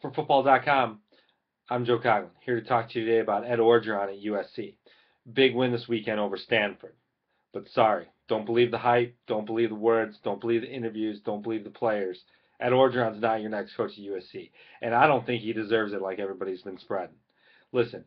For Football.com, I'm Joe Coughlin, here to talk to you today about Ed Orgeron at USC. Big win this weekend over Stanford. But sorry, don't believe the hype, don't believe the words, don't believe the interviews, don't believe the players. Ed Orgeron's not your next coach at USC, and I don't think he deserves it like everybody's been spreading. Listen,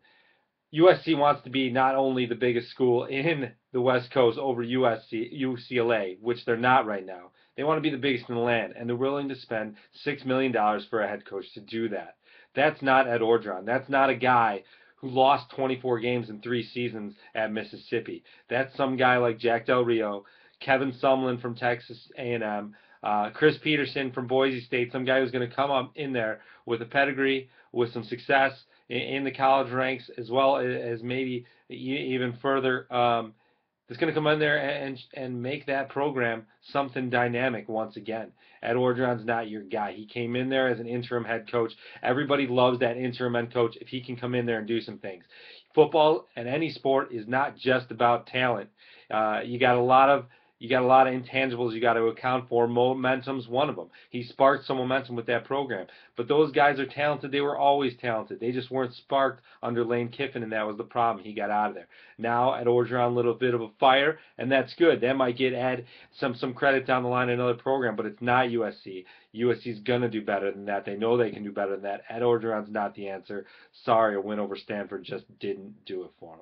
USC wants to be not only the biggest school in the West Coast over UCLA, which they're not right now. They want to be the biggest in the land, and they're willing to spend $6 million for a head coach to do that. That's not Ed Orgeron. That's not a guy who lost 24 games in 3 seasons at Mississippi. That's some guy like Jack Del Rio, Kevin Sumlin from Texas A&M, Chris Peterson from Boise State, some guy who's going to come up in there with a pedigree, with some success in the college ranks, as well as maybe even further. That's going to come in there and make that program something dynamic once again. Ed Orgeron's not your guy. He came in there as an interim head coach. Everybody loves that interim head coach if he can come in there and do some things. Football and any sport is not just about talent. You got a lot of intangibles you got to account for. Momentum's one of them. He sparked some momentum with that program. But those guys are talented. They were always talented. They just weren't sparked under Lane Kiffin, and that was the problem. He got out of there. Now at Orgeron, a little bit of a fire, and that's good. That might get Ed some credit down the line in another program, but it's not USC. USC's going to do better than that. They know they can do better than that. Ed Orgeron's not the answer. Sorry, a win over Stanford just didn't do it for him.